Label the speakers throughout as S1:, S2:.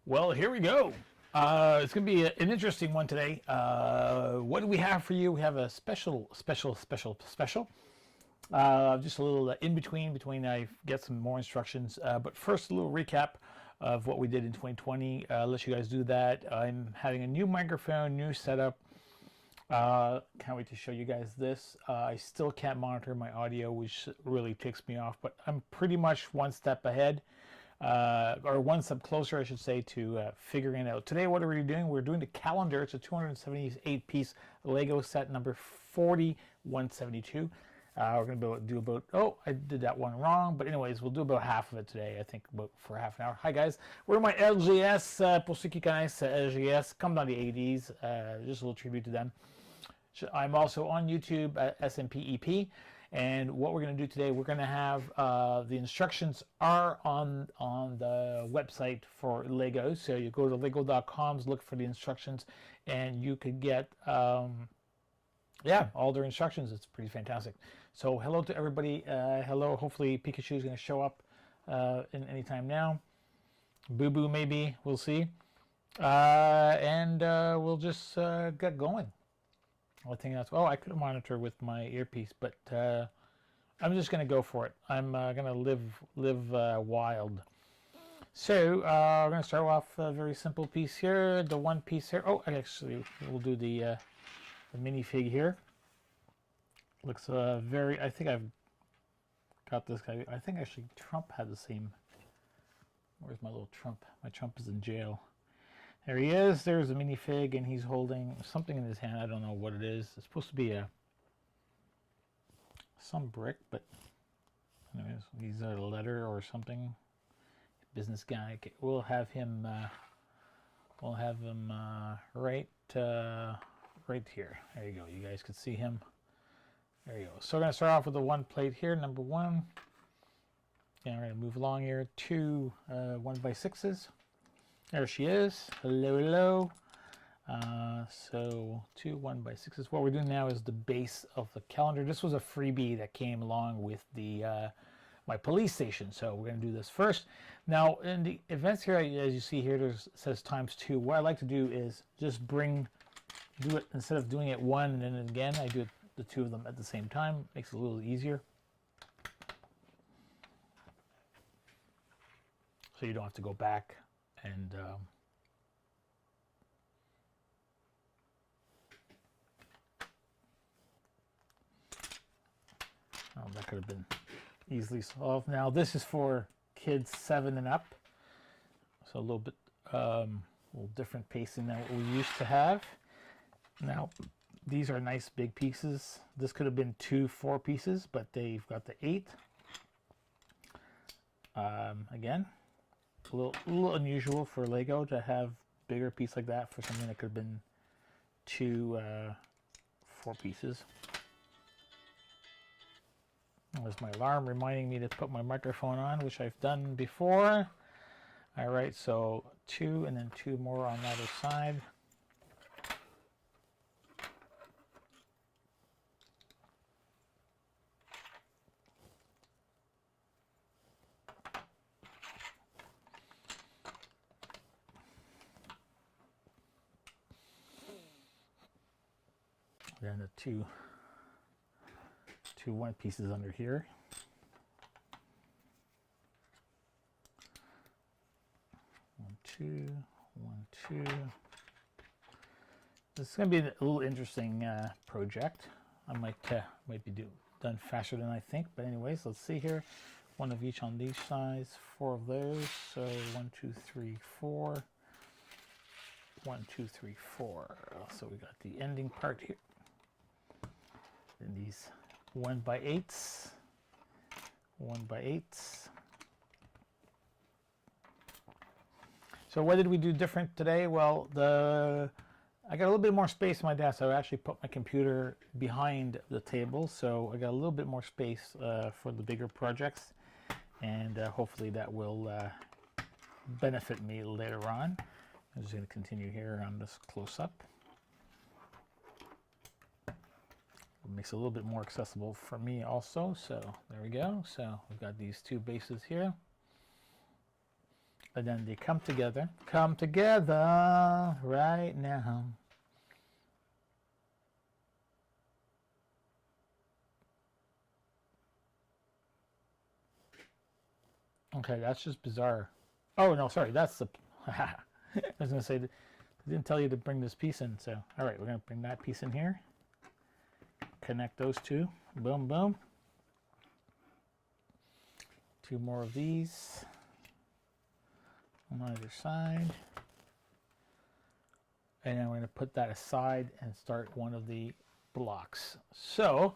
S1: Well, here we go. It's going to be an interesting one today. What do we have for you? We have a special. Just a little in between. I get some more instructions. But first, a little recap of what we did in 2020. Let you guys do that. I'm having a new microphone, new setup. Can't wait to show you guys this. I still can't monitor my audio, which really ticks me off, but I'm pretty much one step ahead. Or one step closer, I should say, to figuring it out. Today, what are we doing? We're doing the calendar. It's a 278-piece Lego set, number 4172. We're going to do about, oh, I did that one wrong, but anyways, we'll do about half of it today, I think, about for half an hour. Hi, guys. We're my LGS. Pour ceux qui connaissent LGS, comme dans les 80s, just a little tribute to them. I'm also on YouTube at SMPEP. And what we're going to do today, we're going to have the instructions are on the website for Lego. So you go to lego.com, look for the instructions, and you could get all their instructions. It's pretty fantastic. So hello to everybody. Hello. Hopefully Pikachu is going to show up in any time now. Boo Boo maybe. We'll see. And we'll just get going. I think that's, oh, I could monitor with my earpiece, but I'm just going to go for it. I'm going to live wild. So we're going to start off a very simple piece here. The one piece here. Oh, actually, we'll do the minifig here. Looks very, I think I've got this guy. I think actually Trump had the same. Where's my little Trump? My Trump is in jail. There he is. There's a minifig, and he's holding something in his hand. I don't know what it is. It's supposed to be some brick, but anyways, he's a letter or something. Business guy. Okay, we'll have him. Right here. There you go. You guys can see him. There you go. So we're gonna start off with the one plate here, number one. And we're gonna move along here. Two 1x6s. There she is. Hello, hello. So two 1x6s. What we're doing now is the base of the calendar. This was a freebie that came along with the my police station. So we're going to do this first. Now in the events here, as you see here, it says ×2. What I like to do is just do it instead of doing it one and then again. I do the two of them at the same time. Makes it a little easier. So you don't have to go back and that could have been easily solved. Now this is for kids 7 and up, so a little bit little different pacing than what we used to have. Now these are nice big pieces. This could have been 2 4 pieces, but they've got the 8. Again, a little unusual for Lego to have bigger piece like that for something that could have been 2 4 pieces. There's my alarm reminding me to put my microphone on, which I've done before. All right, so 2 and then 2 more on the other side. Then the two 1 pieces under here. One, two. This is going to be a little interesting project. I might be done faster than I think, but anyways, let's see here. 1 of each on these sides, 4 of those. So 1, 2, 3, 4. 1, 2, 3, 4. So we got the ending part here. And these 1x8s. 1x8s. So what did we do different today? Well, I got a little bit more space on my desk. So I actually put my computer behind the table, so I got a little bit more space for the bigger projects, and hopefully that will benefit me later on. I'm just going to continue here on this close-up. It makes it a little bit more accessible for me also. So there we go. So we've got these 2 bases here. but then they come together right now. Okay, that's just bizarre. Oh no, sorry, that's the. I was gonna say, I didn't tell you to bring this piece in. So, all right, we're gonna bring that piece in here. Connect those two. Boom, boom. Two more of these on either side. And then we're going to put that aside and start one of the blocks. So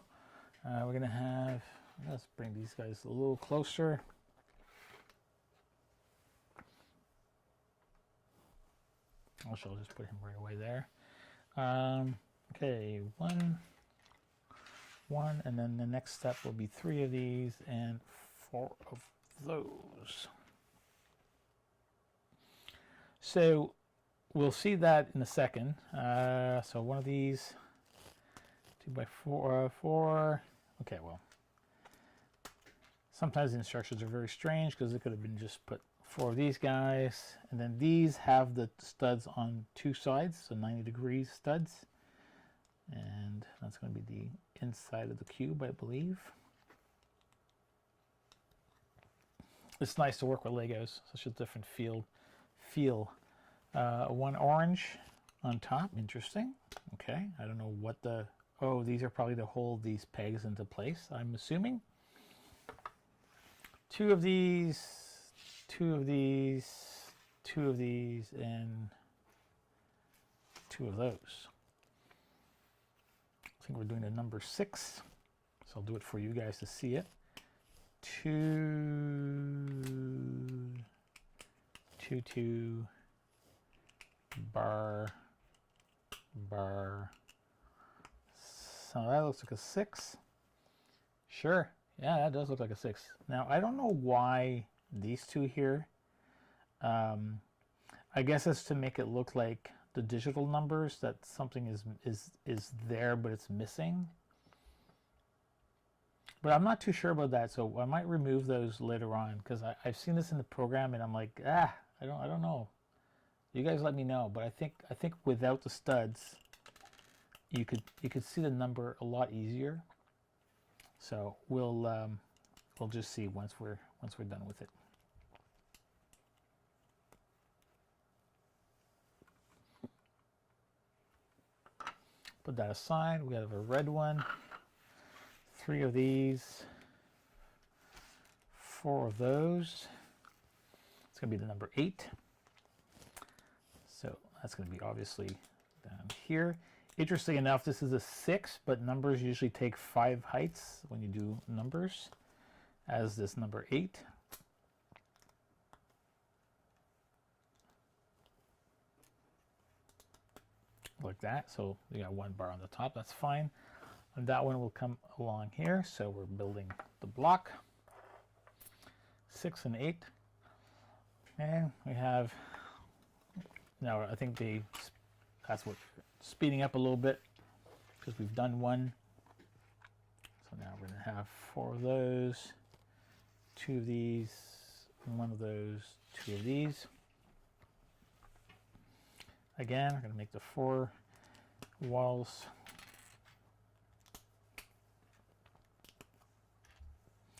S1: we're going to have, let's bring these guys a little closer. Also, I'll just put him right away there. Okay, one, and then the next step will be 3 of these and 4 of those. So we'll see that in a second. So one of these, 2x4, 4. Okay, well, sometimes the instructions are very strange because it could have been just put 4 of these guys, and then these have the studs on 2 sides, so 90 degrees studs, and that's going to be the inside of the cube, I believe. It's nice to work with Legos, such a different feel. One orange on top, interesting. Okay, I don't know what the, oh, these are probably to hold these pegs into place, I'm assuming. 2 of these, 2 of these, 2 of these, and 2 of those. I think we're doing the number 6, so I'll do it for you guys to see it. 2, 2, 2, bar, bar. So that looks like a 6. Sure, yeah, that does look like a 6. Now I don't know why these 2 here. I guess it's to make it look like the digital numbers, that something is there but it's missing. But I'm not too sure about that, so I might remove those later on, because I've seen this in the program and I'm like, I don't know. You guys let me know. But I think without the studs, you could see the number a lot easier. So we'll just see once we're done with it. Put that aside. We have a red one. 3 of these, 4 of those. It's going to be the number 8. So that's going to be obviously down here. Interesting enough, this is a 6, but numbers usually take 5 heights when you do numbers, as this number 8. Like that. So you got 1 bar on the top. That's fine. And that one will come along here. So we're building the block. 6 and 8. And we have, now I think that's what, speeding up a little bit because we've done 1. So now we're going to have 4 of those, 2 of these, 1 of those, 2 of these. Again, we're going to make the 4 walls.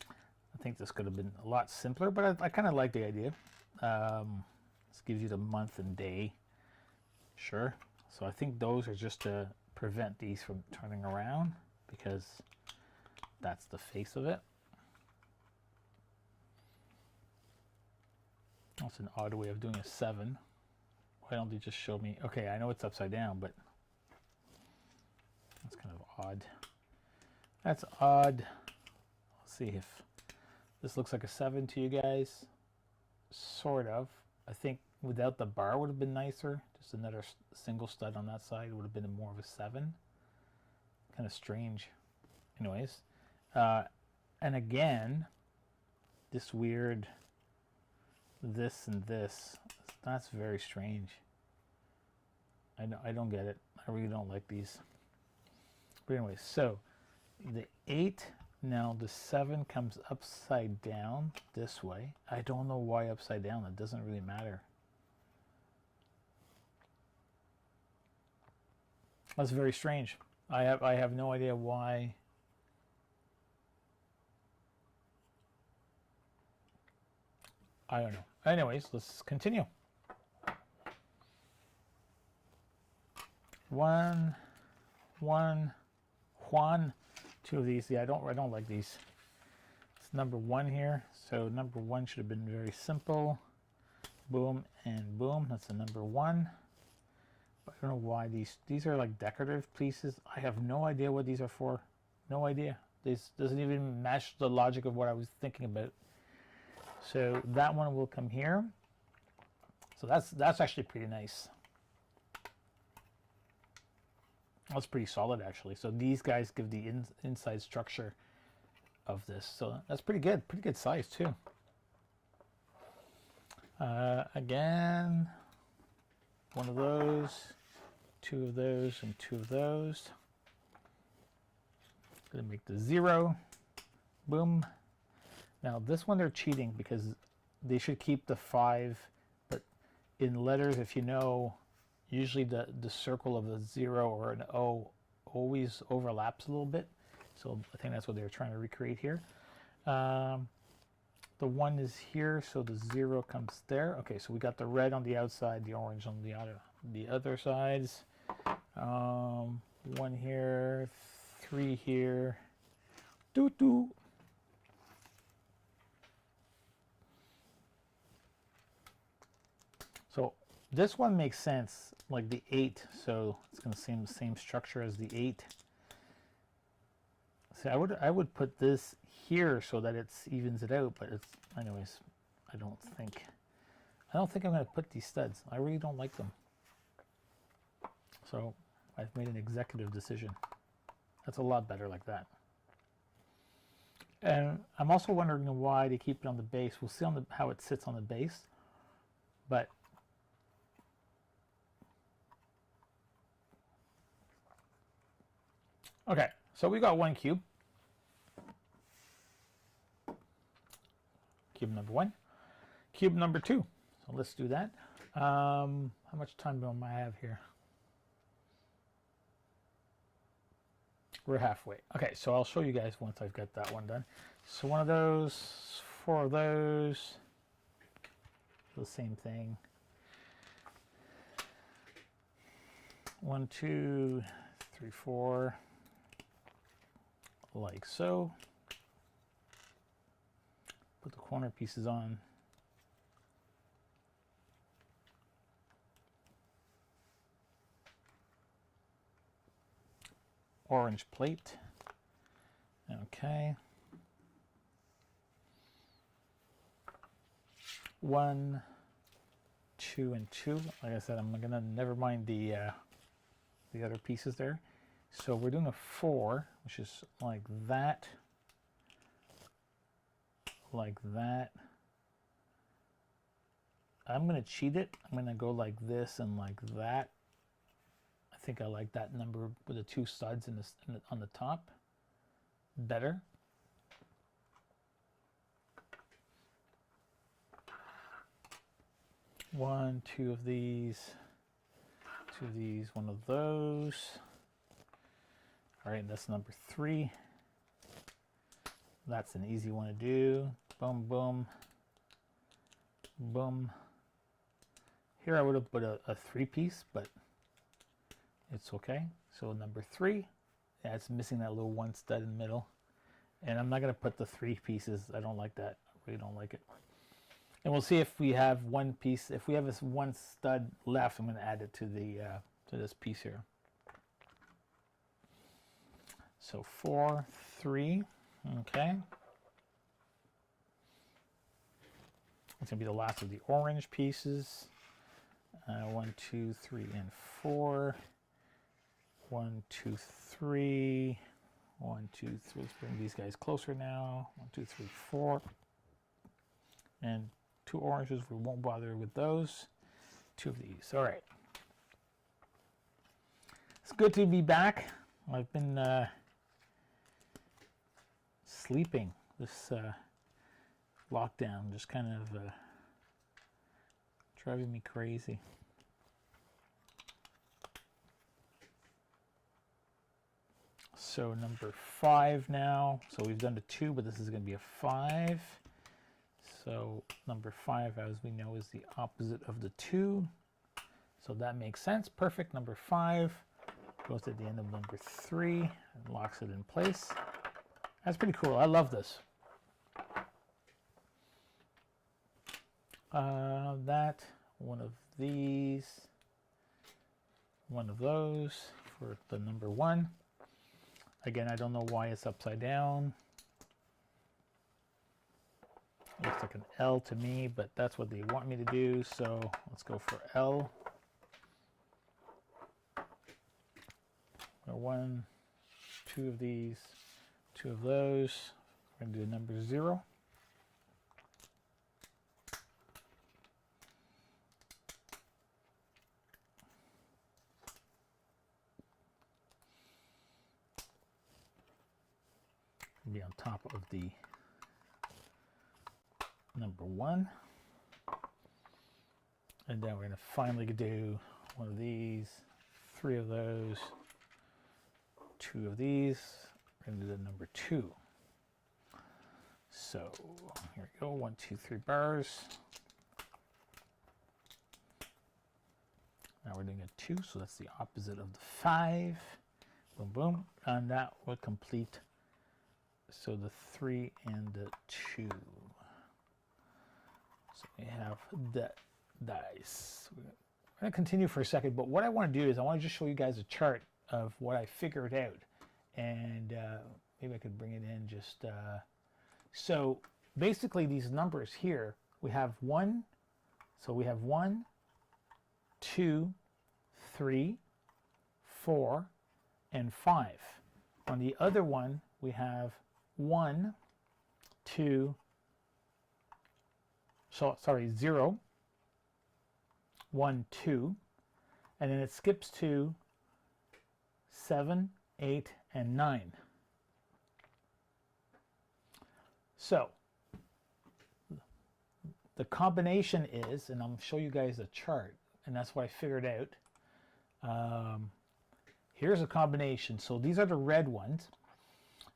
S1: I think this could have been a lot simpler, but I kind of like the idea. This gives you the month and day. Sure. So I think those are just to prevent these from turning around, because that's the face of it. That's an odd way of doing a 7. Why don't they just show me? Okay, I know it's upside down, but that's kind of odd. That's odd. Let's see if this looks like a 7 to you guys. Sort of. I think without the bar would have been nicer. Just another single stud on that side would have been more of a 7. Kind of strange. Anyways. And again, this weird this and this. That's very strange. I don't get it. I really don't like these. But anyway, so the 8, Now the 7 comes upside down this way. I don't know why upside down. It doesn't really matter. That's very strange. I have no idea why. I don't know. Anyways, let's continue. 1, 1, Juan. 2 of these. Yeah, I don't like these. It's number 1 here. So number 1 should have been very simple. Boom and boom. That's the number 1. But I don't know why these are like decorative pieces. I have no idea what these are for. No idea. This doesn't even match the logic of what I was thinking about. So that one will come here. So that's actually pretty nice. That's pretty solid actually. So these guys give the inside structure of this. So that's pretty good. Pretty good size too. Again, one of those, 2 of those, and 2 of those. Gonna make the 0. Boom. Now this one they're cheating because they should keep the 5, but in letters, if you know, usually the circle of a 0 or an O always overlaps a little bit. So I think that's what they're trying to recreate here. The 1 is here, so the 0 comes there. Okay, so we got the red on the outside, the orange on the other sides. 1 here, 3 here. Doo-doo. So this one makes sense, like the 8, so it's going to seem the same structure as the 8. So I would put this here so that it evens it out, but it's, anyways, I don't think I'm going to put these studs. I really don't like them. So I've made an executive decision. That's a lot better like that. And I'm also wondering why they keep it on the base. We'll see on how it sits on the base, but okay, so we got 1 cube. Cube number 1. Cube number 2. So let's do that. How much time do I have here? We're halfway. Okay, so I'll show you guys once I've got that one done. So 1 of those, 4 of those. The same thing. 1, 2, 3, 4. Like so. Put the corner pieces on. Orange plate. Okay. 1, 2, and 2. Like I said, I'm gonna never mind the other pieces there. So we're doing a 4, which is like that, like that. I'm gonna cheat it. I'm gonna go like this and like that. I think I like that number with the 2 studs on the top better. One, 2 of these, 2 of these, 1 of those. All right, that's number 3. That's an easy one to do. Boom, boom, boom. Here I would have put a 3-piece, but it's okay. So number 3, yeah, it's missing that little 1 stud in the middle. And I'm not gonna put the 3 pieces. I don't like that. I really don't like it. And we'll see if we have 1 piece. If we have this 1 stud left, I'm gonna add it to the to this piece here. So 4, 3, okay. It's gonna be the last of the orange pieces. 1, 2, 3, and 4. 1, 2, 3. 1, 2, 3. Let's bring these guys closer now. 1, 2, 3, 4. And 2 oranges. We won't bother with those. 2 of these. All right. It's good to be back. I've been sleeping. This lockdown just kind of driving me crazy. So number 5 now. So we've done the 2, but this is going to be a 5. So number 5, as we know, is the opposite of the 2. So that makes sense. Perfect. Number 5 goes at the end of number 3 and locks it in place. That's pretty cool. I love this. That, one of these, one of those for the number 1. Again, I don't know why it's upside down. Looks like an L to me, but that's what they want me to do, so let's go for L. 1, 2 of these, 2 of those. We're going to do number 0. Be on top of the number 1. And then we're going to finally do one of these, 3 of those, 2 of these. We're going to do the number 2. So here we go, 1, 2, 3 bars. Now we're doing a 2, so that's the opposite of the 5. Boom, boom. And that will complete. So the 3 and the 2. So we have the dice. We're going to continue for a second, but what I want to do is I want to just show you guys a chart of what I figured out. And maybe I could bring it in just... So basically these numbers here, we have 1. So we have 1, 2, 3, 4, and 5. On the other one, we have 1, 2, so sorry, 0, 1, 2, and then it skips to 7, 8, and 9. So the combination is, and I'm show you guys a chart, and that's what I figured out. Here's a combination. So these are the red ones.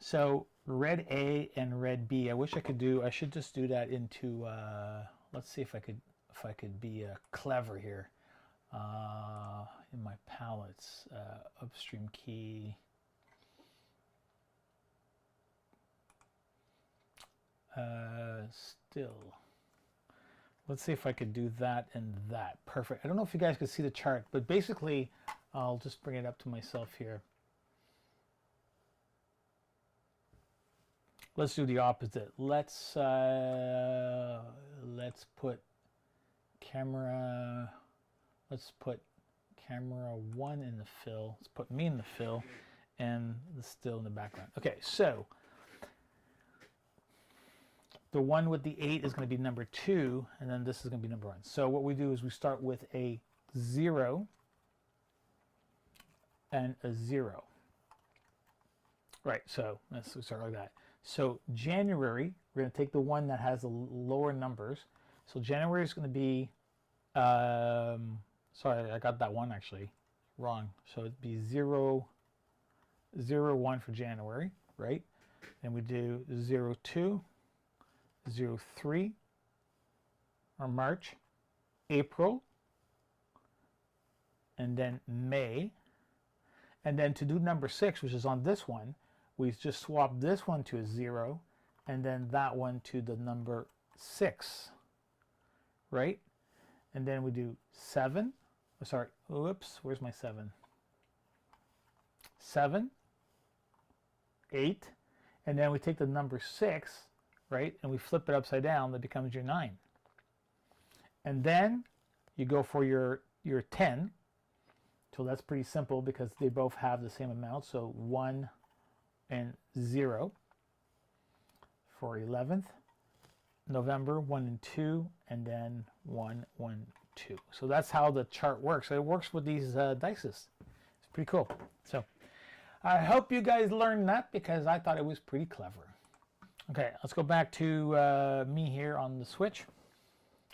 S1: So red A and red B. I wish I could do. I should just do that into. Let's see if I could be clever here. In my palettes, upstream key. Still. Let's see if I could do that and that. Perfect. I don't know if you guys could see the chart, but basically, I'll just bring it up to myself here. Let's do the opposite. Let's put camera. Let's put camera 1 in the fill. Let's put me in the fill, and the still in the background. Okay, so the one with the 8 is going to be number 2, and then this is going to be number 1. So what we do is we start with a 0 and a 0. Right, so let's start like that. So January, we're going to take the one that has the lower numbers. So January is going to be, sorry, I got that one actually wrong. So it'd be 0, 0, 1 for January, right? Then we do 0, 2, 0, 3, or March, April, and then May. And then to do number 6, which is on this one, we just swap this one to a 0, and then that one to the number 6, right? And then we do 7. Oh, sorry, whoops, where's my 7? 7, 8, and then we take the number 6, right, and we flip it upside down, that becomes your 9. And then you go for your 10. So that's pretty simple because they both have the same amount. So 1 and 0 for 11th. November 1 and 2, and then 1, 1, 2. So that's how the chart works. So it works with these dices. It's pretty cool. So I hope you guys learned that because I thought it was pretty clever. Okay, let's go back to me here on the Switch.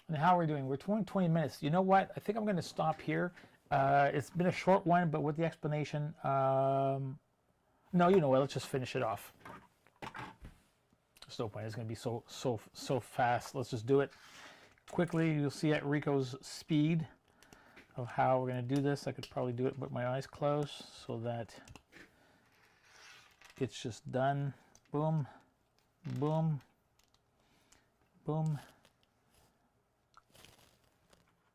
S1: And how are we doing? We're 20 minutes. You know what? I think I'm going to stop here. It's been a short one, but with the explanation. No, you know what? Let's just finish it off. There's no point. It's going to be so fast. Let's just do it quickly. You'll see at Rico's speed of how we're going to do this. I could probably do it with my eyes closed so that it's just done. Boom, boom, boom,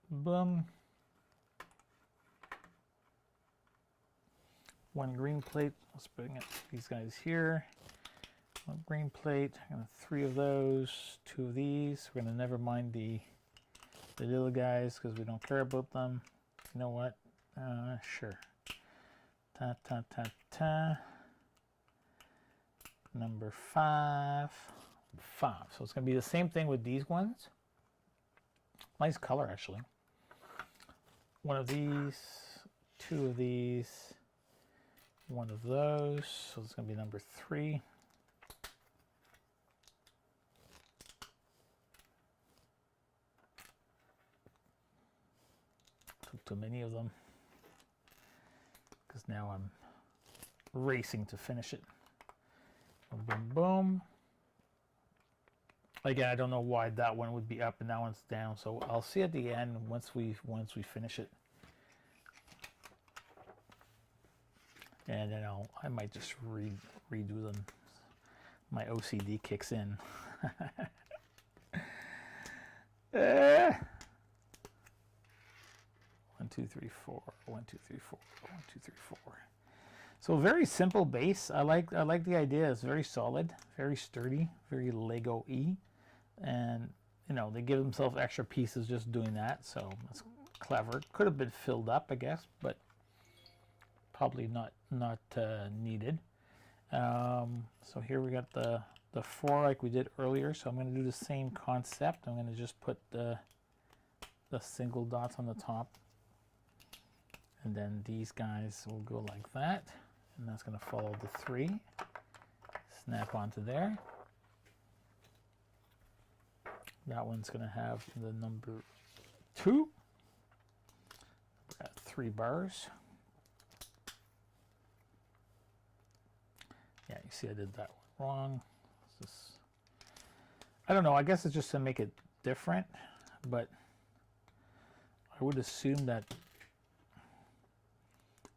S1: boom. One green plate. Let's bring it, these guys here. One green plate. And 3 of those. 2 of these. We're going to never mind the little guys because we don't care about them. You know what? Sure. Ta ta ta ta. Number 5. 5. So it's going to be the same thing with these ones. Nice color, actually. 1 of these. 2 of these. 1 of those. So it's going to be number 3. Took too many of them because now I'm racing to finish it. Boom, boom, boom. Again, I don't know why that one would be up and that one's down, so I'll see at the end once we finish it. And then I might just redo them. My OCD kicks in. 1, 2, 3, 4. 1, 2, 3, 4. 1, 2, 3, 4. So very simple base. I like the idea. It's very solid, very sturdy, very Lego-y, and you know they give themselves extra pieces just doing that. So that's clever. Could have been filled up, I guess, but probably not needed. So here we got the 4 like we did earlier. So I'm going to do the same concept. I'm going to just put the single dots on the top. And then these guys will go like that. And that's going to follow the 3. Snap onto there. That one's going to have the number 2. Got 3 bars. Yeah, you see I did that one wrong. I don't know. I guess it's just to make it different. But I would assume that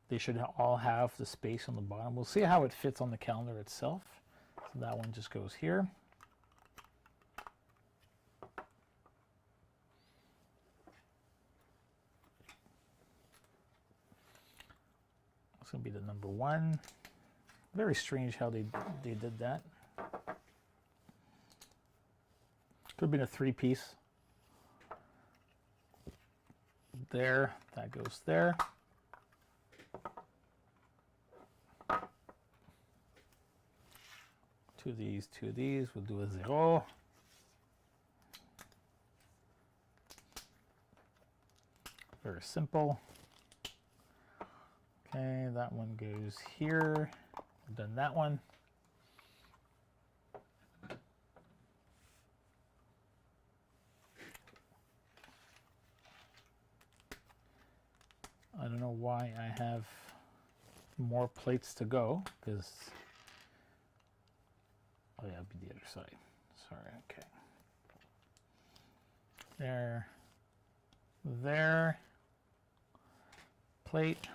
S1: they should all have the space on the bottom. We'll see how it fits on the calendar itself. So that one just goes here. It's going to be the number 1. Very strange how they did that. Could have been a 3-piece. There, that goes there. Two of these, we'll do a 0. Very simple. Okay, that one goes here. We've done that one. I don't know why I have more plates to go, because oh yeah, it'll be the other side. Sorry, okay. There. Plate.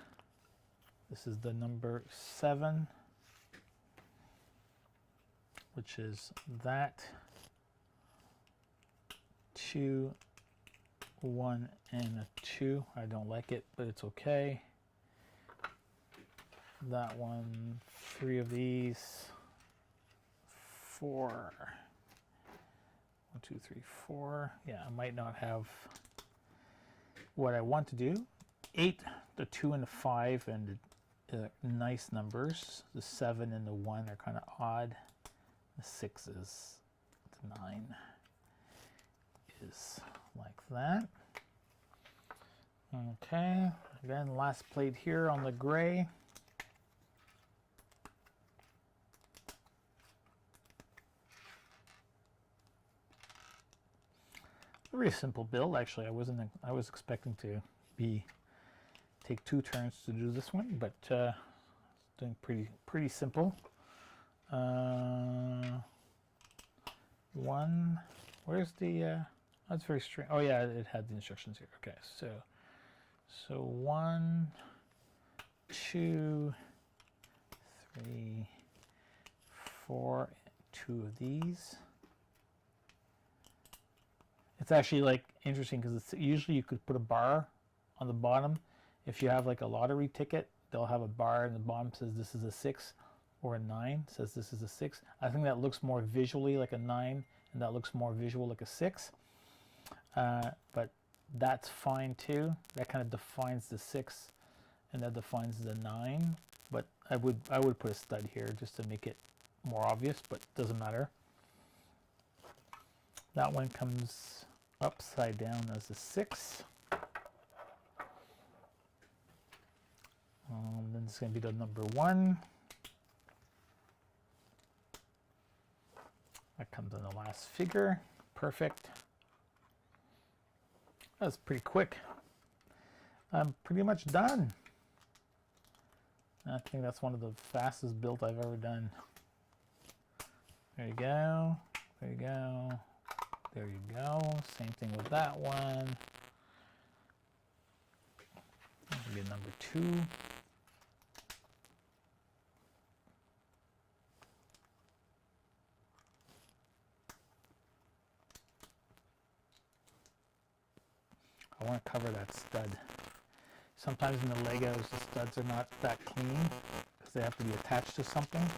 S1: This is the number 7, which is that. 2, 1, and a 2. I don't like it, but it's okay. That one, 3 of these. 4. 1, 2, 3, 4. Yeah, I might not have what I want to do. 8, the 2 and the 5, and the nice numbers. The 7 and the 1 are kind of odd. The 6 is the 9 is like that. Okay, again, last plate here on the gray. Very simple build. Actually, I was expecting to take 2 turns to do this one, but doing pretty simple. One. Where's the? That's very strange. Oh yeah, it had the instructions here. Okay, so 1, 2, 3, 4. 2 of these. It's actually like interesting because it's usually you could put a bar on the bottom. If you have like a lottery ticket, they'll have a bar and the bottom says this is a 6, or a 9 says this is a 6. I think that looks more visually like a 9, and that looks more visual like a 6. But that's fine too. That kind of defines the 6, and that defines the 9. But I would put a stud here just to make it more obvious, but doesn't matter. That one comes upside down as a 6. Then it's going to be the number 1. That comes on the last figure. Perfect. That's pretty quick. I'm pretty much done. I think that's one of the fastest builds I've ever done. There you go. There you go. There you go. Same thing with that one. That'll be number 2. I want to cover that stud. Sometimes in the Legos, the studs are not that clean because they have to be attached to something.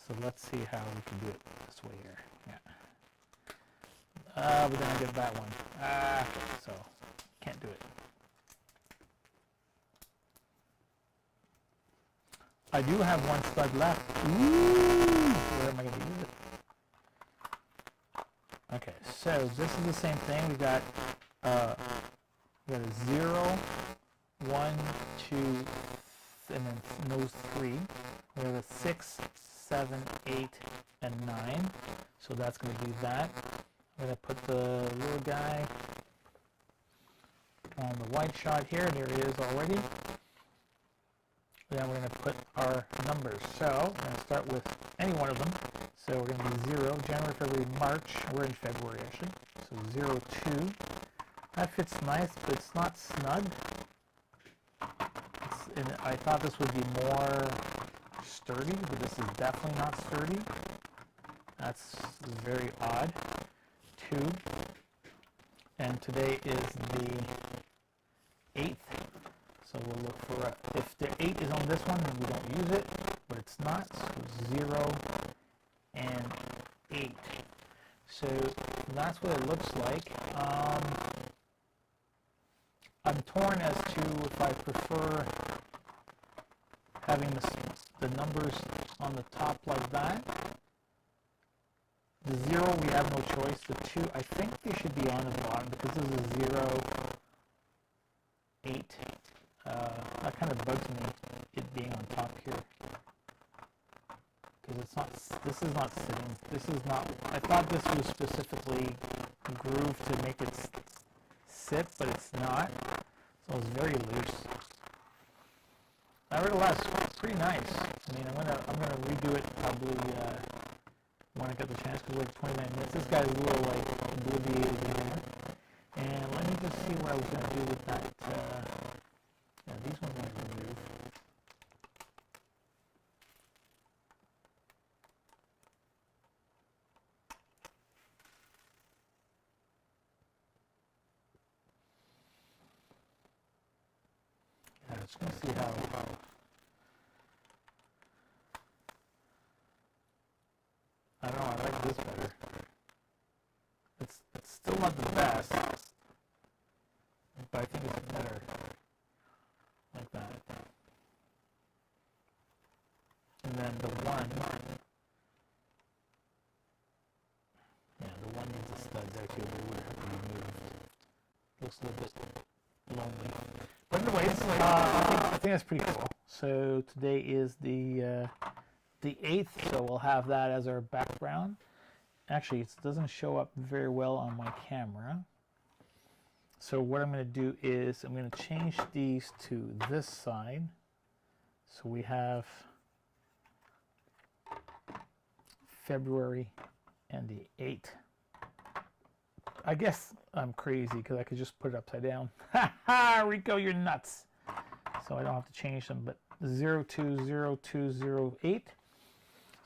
S1: So let's see how we can do it this way here. Yeah. But then I get that one. Okay, so can't do it. I do have one stud left. Ooh, where am I going to use it? Okay, so this is the same thing. We got a 0, 1, 2, and then those 3. We have a 6, 7, 8, and 9. So that's going to be that. I'm going to put the little guy on the white shot here. There he is already. Then we're going to put our numbers. So we're going to start with any one of them. So we're going to be 0, January, February, March. We're in February actually. So 0, 2. That fits nice, but it's not snug. I thought this would be more sturdy, but this is definitely not sturdy. That's very odd. 2. And today is the 8th. So we'll look for, if the 8 is on this one, then we don't use it, but it's not. So 0 and 8. So that's what it looks like. I'm torn as to if I prefer having the numbers on the top like that. The 0, we have no choice. The 2, I think they should be on the bottom because this is 0, 8. That kind of bugs me, it being on top here. Because it's not, this is not sitting. This is not, I thought this was specifically grooved to make it sit, but it's not. So it's very loose. Nevertheless, pretty nice. I mean, I'm gonna redo it probably when I get the chance because we're at 29 minutes. This guy's a little like obliviated here. And let me just see what I was gonna do with that. Yeah, these ones I'm gonna remove. Yeah, I'm just gonna see how. I don't know, I like this better. It's still not the best, but I think it's better. Like that. And then the 1. Yeah, the 1 needs the studs actually, they would have to be moved. Looks a little bit lonely. But anyways, I think that's pretty cool. So today is the 8th, so we'll have that as our background. actually it doesn't show up very well on my camera. So what I'm going to do is I'm going to change these to this side. So we have February and the 8th. I guess I'm crazy because I could just put it upside down. Ha ha, Rico, you're nuts. So I don't have to change them, but 020208.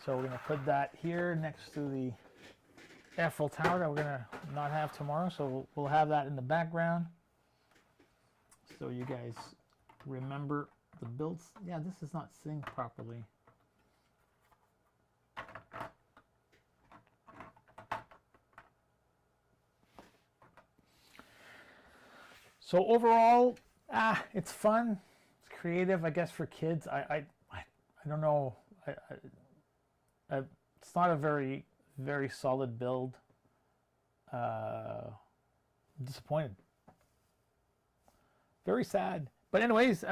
S1: So we're going to put that here next to the Eiffel Tower that we're going to not have tomorrow. So we'll have that in the background. So you guys remember the builds. Yeah, this is not synced properly. So overall, it's fun. It's creative, I guess, for kids. I don't know. It's not a very solid build. Disappointed. Very sad. But anyways,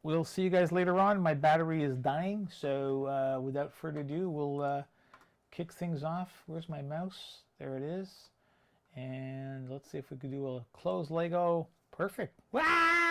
S1: we'll see you guys later on. My battery is dying, so without further ado, we'll kick things off. Where's my mouse? There it is. And let's see if we could do a close Lego. Perfect. Wow!